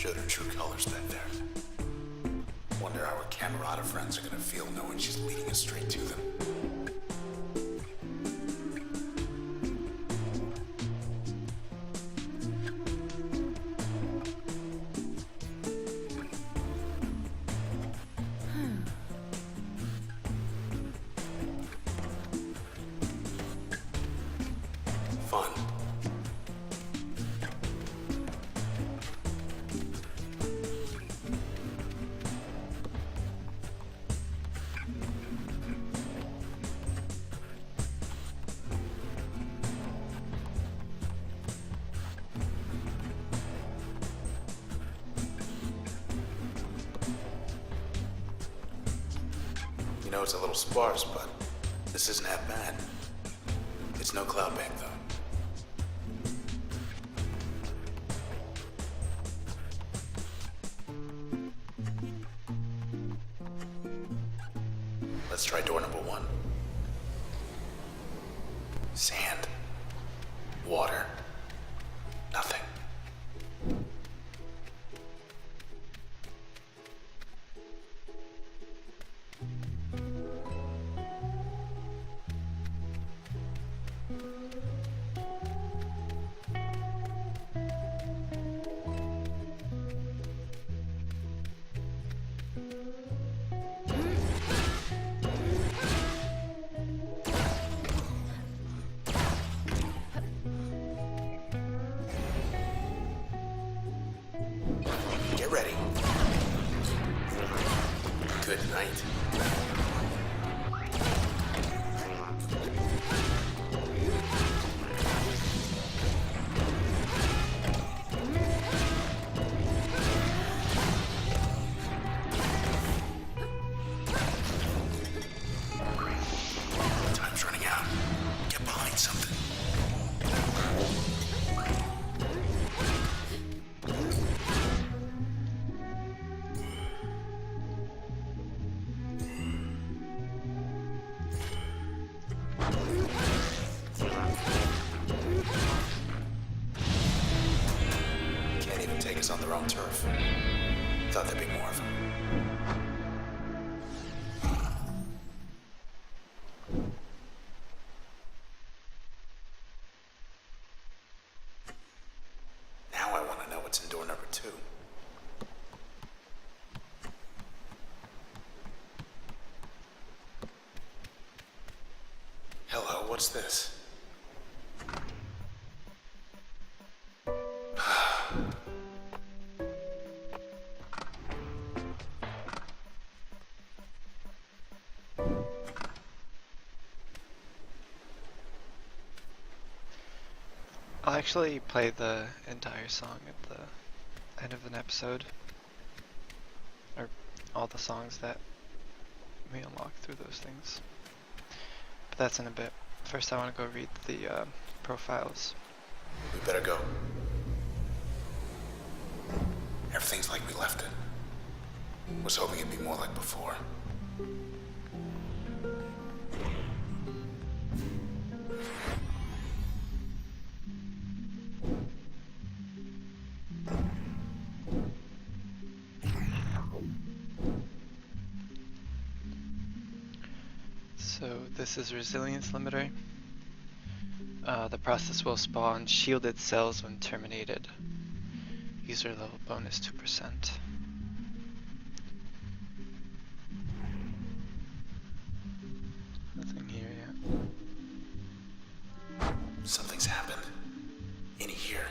showed her true colors back there. Wonder how her Camerata friends are gonna feel knowing she's leading us straight to them. Fun. You know, it's a little sparse, but this isn't half bad. It's no cloud bank, though. Let's try door number 1. Sand. Water. Nothing. Get ready. Good night. Time's running out. Get behind something. Can't even take us on their own turf. Thought there'd be more of them. Now I want to know what's in door number 2. Hello, what's this? I'll actually play the entire song at the end of an episode. Or all the songs that we unlock through those things. But that's in a bit. First I want to go read the profiles. We better go. Everything's like we left it. Was hoping it'd be more like before. So this is resilience limiter. The process will spawn shielded cells when terminated. User level bonus 2%. Nothing here yet. Something's happened. In here.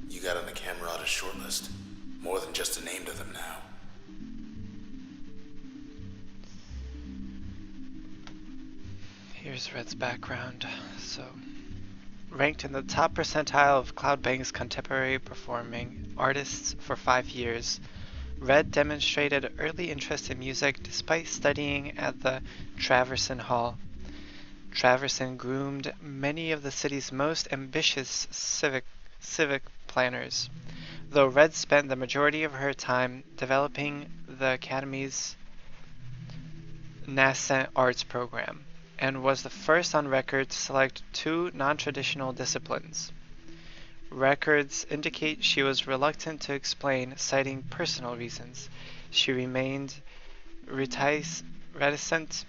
You got on the Camerata shortlist. More than just a name to them now. Here's Red's background. So, ranked in the top percentile of Cloudbank's contemporary performing artists for 5 years, Red demonstrated early interest in music despite studying at the Traverson Hall. Traverson groomed many of the city's most ambitious civic planners, though Red spent the majority of her time developing the Academy's nascent arts program, and was the first on record to select 2 non-traditional disciplines: Records indicate she was reluctant to explain, citing personal reasons. She remained reticent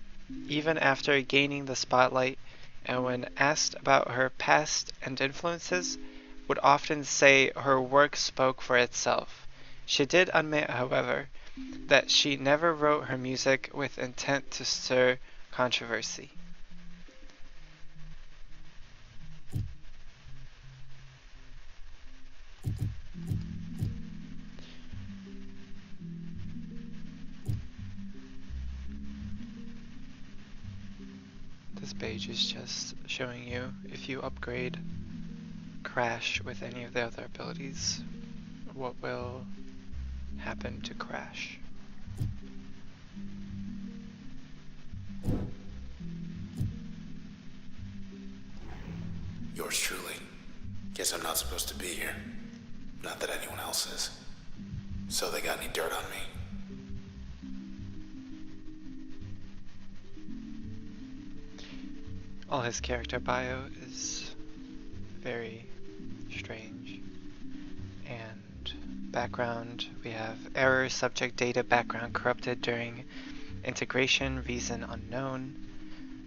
even after gaining the spotlight, and when asked about her past and influences, would often say her work spoke for itself. She did admit, however, that she never wrote her music with intent to stir controversy. This page is just showing you if you upgrade Crash with any of the other abilities, what will happen to Crash. Yours truly. Guess I'm not supposed to be here. Not that anyone else is. So they got any dirt on me? All his character bio is very strange. And background, we have error, subject data, background corrupted during integration, reason unknown.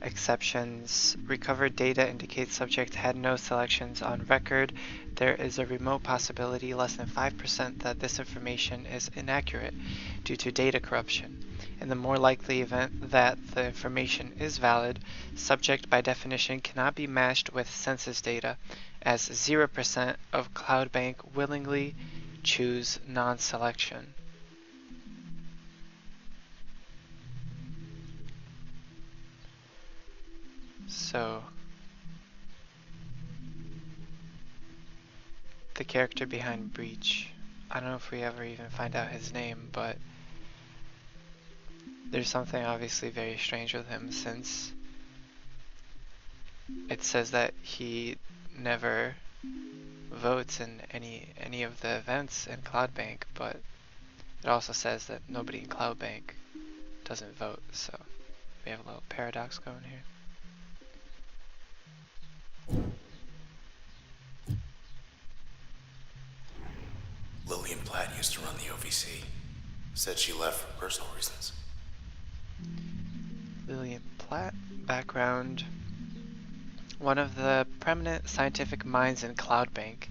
Exceptions, recovered data indicates subject had no selections on record. There is a remote possibility, less than 5%, that this information is inaccurate due to data corruption. In the more likely event that the information is valid, subject by definition cannot be matched with census data, as 0% of CloudBank willingly choose non-selection. So, the character behind Breach, I don't know if we ever even find out his name, but there's something obviously very strange with him, since it says that he never votes in any of the events in CloudBank, but it also says that nobody in CloudBank doesn't vote, so we have a little paradox going here. Lillian Platt used to run the OVC. Said she left for personal reasons. Lillian Platt, background. One of the prominent scientific minds in CloudBank,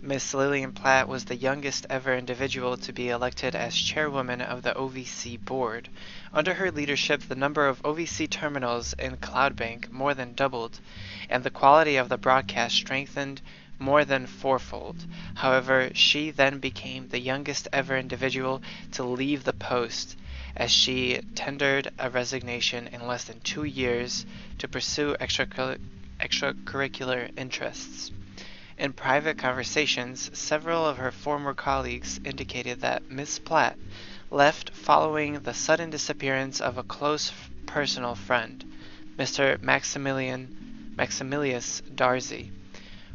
Miss Lillian Platt was the youngest ever individual to be elected as chairwoman of the OVC board. Under her leadership, the number of OVC terminals in CloudBank more than doubled, and the quality of the broadcast strengthened more than fourfold. However, she then became the youngest ever individual to leave the post, as she tendered a resignation in less than 2 years to pursue extracurricular interests. In private conversations, several of her former colleagues indicated that Miss Platt left following the sudden disappearance of a close personal friend, Mr. Maximilius Darcy,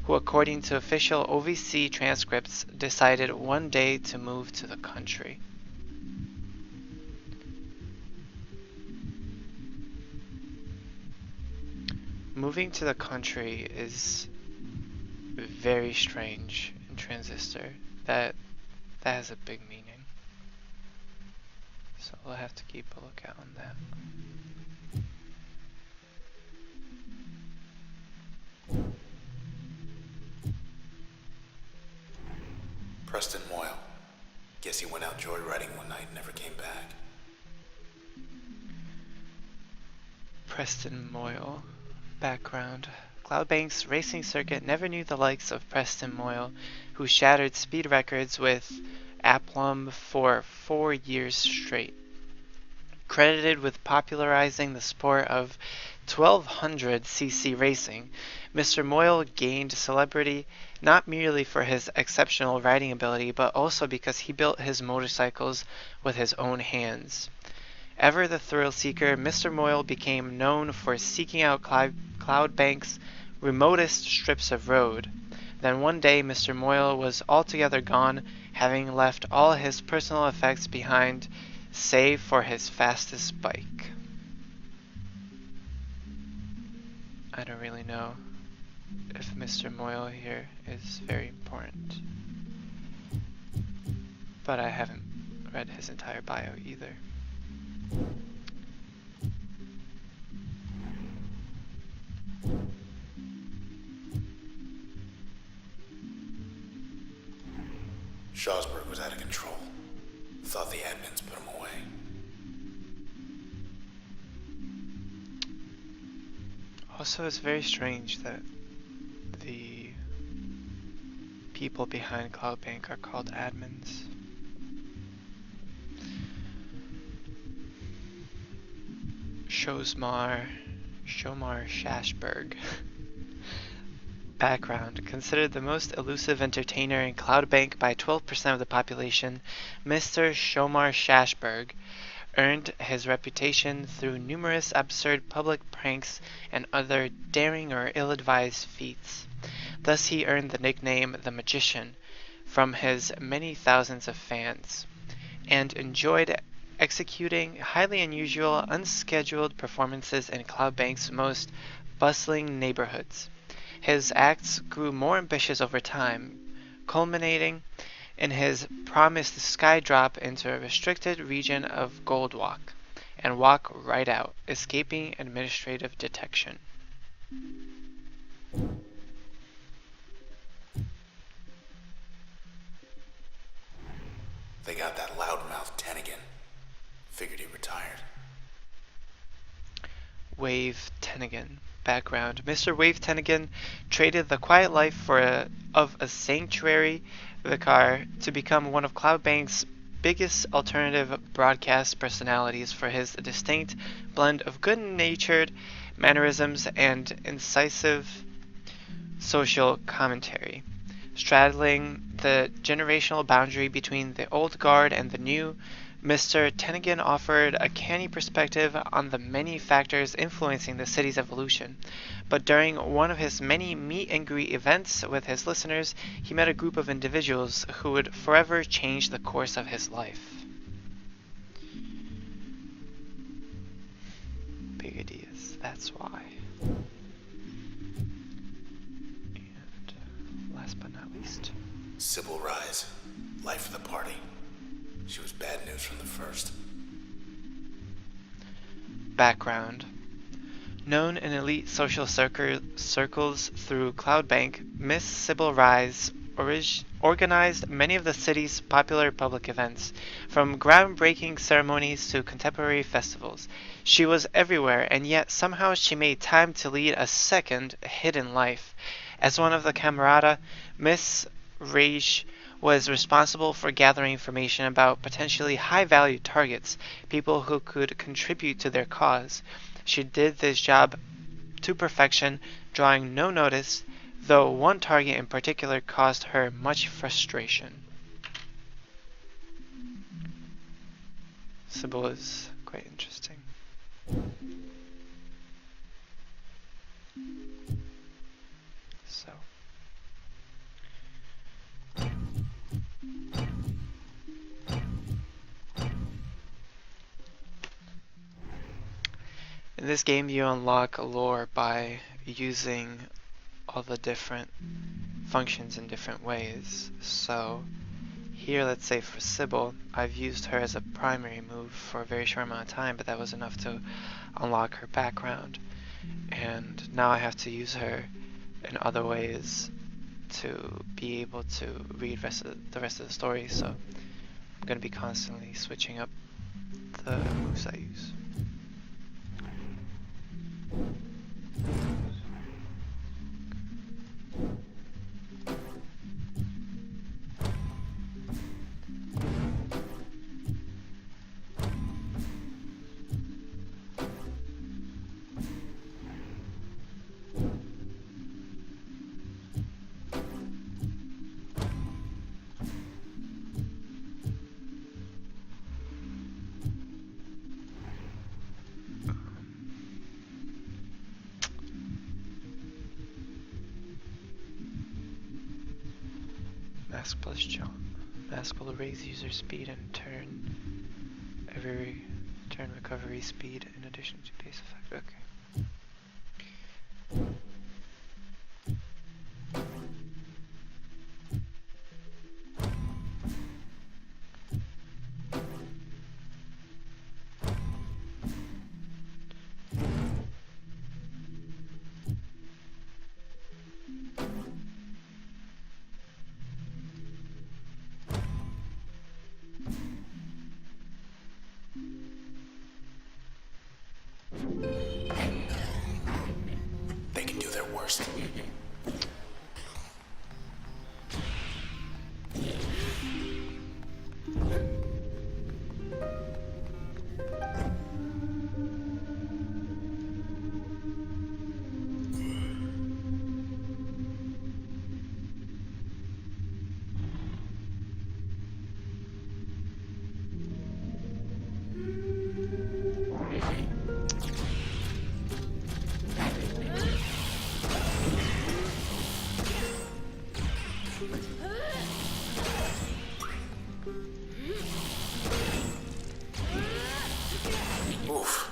who, according to official OVC transcripts, decided one day to move to the country. Moving to the country is very strange in Transistor. That has a big meaning. So we'll have to keep a lookout on that. Preston Moyle. Guess he went out joyriding one night and never came back. Preston Moyle. Background. CloudBank's racing circuit never knew the likes of Preston Moyle, who shattered speed records with aplomb for 4 years straight. Credited with popularizing the sport of 1200cc racing, Mr. Moyle gained celebrity not merely for his exceptional riding ability, but also because he built his motorcycles with his own hands. Ever the thrill seeker, Mr. Moyle became known for seeking out CloudBank's remotest strips of road. Then one day, Mr. Moyle was altogether gone, having left all his personal effects behind, save for his fastest bike. I don't really know if Mr. Moyle here is very important. but I haven't read his entire bio either. Shawsburg was out of control. Thought the admins put him away. Also, it's very strange that the people behind CloudBank are called admins. Shomar Shashberg. Background. Considered the most elusive entertainer in CloudBank by 12% of the population, Mr. Shomar Shashberg earned his reputation through numerous absurd public pranks and other daring or ill-advised feats. Thus he earned the nickname The Magician from his many thousands of fans, and enjoyed executing highly unusual, unscheduled performances in CloudBank's most bustling neighborhoods. His acts grew more ambitious over time, culminating in his promised sky drop into a restricted region of Goldwalk, and walk right out, escaping administrative detection. They got that loudmouth Tennigan. Figured he retired. Wave Tennigan. Background. Mr. Wave Tennigan traded the quiet life of a sanctuary vicar to become one of CloudBank's biggest alternative broadcast personalities for his distinct blend of good-natured mannerisms and incisive social commentary. Straddling the generational boundary between the old guard and the new, Mr. Tennigan offered a canny perspective on the many factors influencing the city's evolution. But during one of his many meet-and-greet events with his listeners, he met a group of individuals who would forever change the course of his life. Big ideas, that's why. And last but not least, Sybil Rise. Life of the party. She was bad news from the first. background. Known in elite social circles through CloudBank, Miss Sybil Rise organized many of the city's popular public events, from groundbreaking ceremonies to contemporary festivals. She was everywhere, and yet somehow she made time to lead a second, hidden life. As one of the camerata, Miss Rage was responsible for gathering information about potentially high-value targets, people who could contribute to their cause. She did this job to perfection, drawing no notice, though one target in particular caused her much frustration. Sybil is quite interesting. So. In this game, you unlock lore by using all the different functions in different ways. So here, let's say for Sybil, I've used her as a primary move for a very short amount of time, but that was enough to unlock her background. And now I have to use her in other ways to be able to read the rest of the story. So I'm going to be constantly switching up the moves I use. Mask plus jump. Mask will raise user speed and every turn recovery speed in addition to pace effect. Okay. Oof.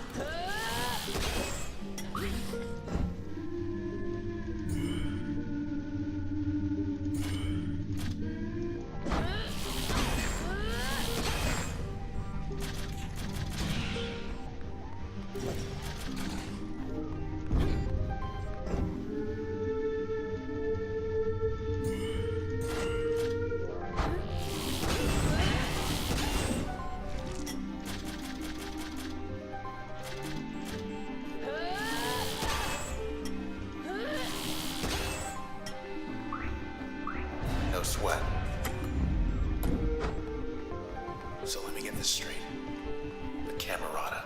No sweat. So let me get this straight. The Camerata.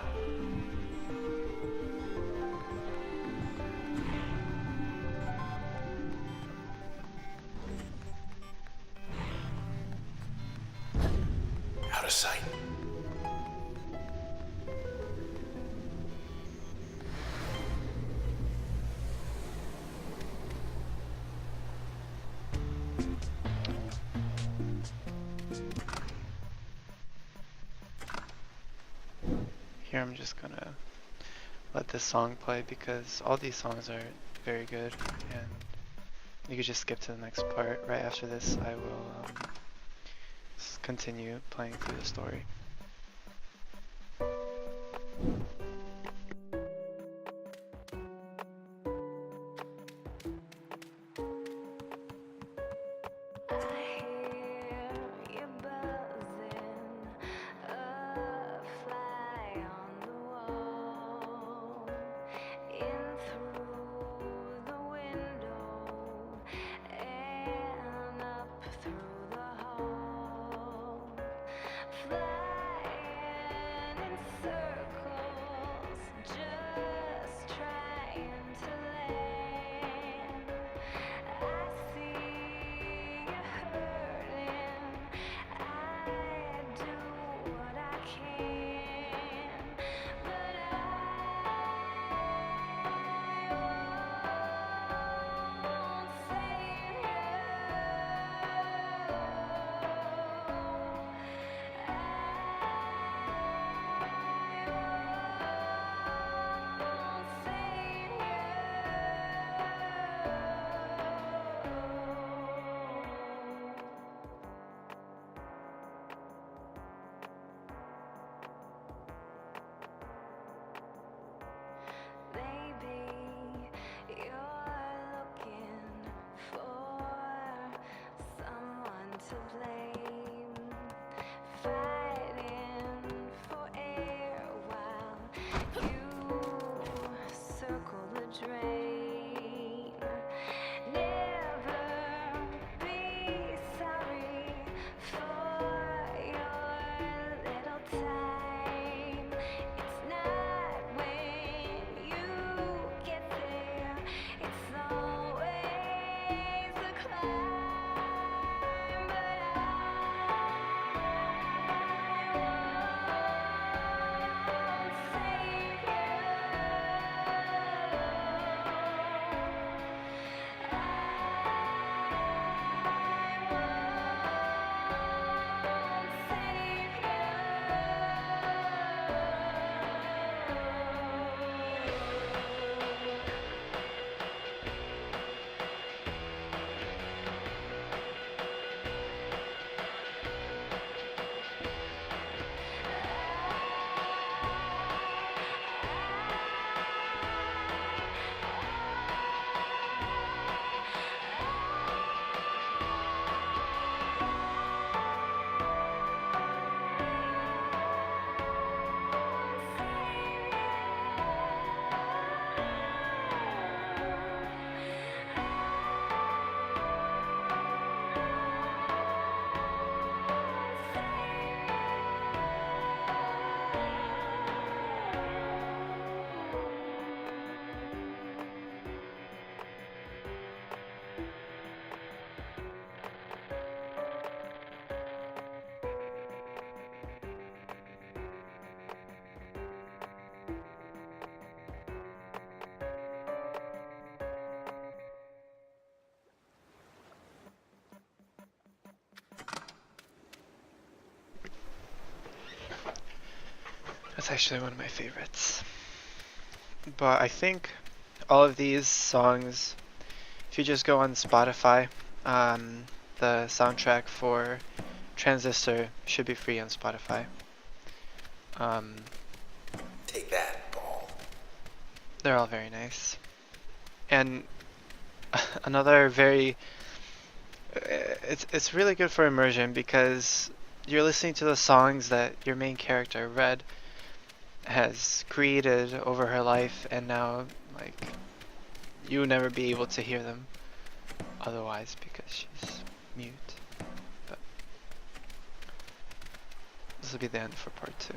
Out of sight. Here I'm just gonna let this song play because all these songs are very good, and you could just skip to the next part. Right after this, I will continue playing through the story. That's actually one of my favorites. But I think all of these songs, if you just go on Spotify, the soundtrack for Transistor should be free on Spotify. Take that, Paul. They're all very nice. And another very, it's really good for immersion because you're listening to the songs that your main character, Red, has created over her life, and now, like, you'll never be able to hear them otherwise because she's mute. But this will be the end for part 2.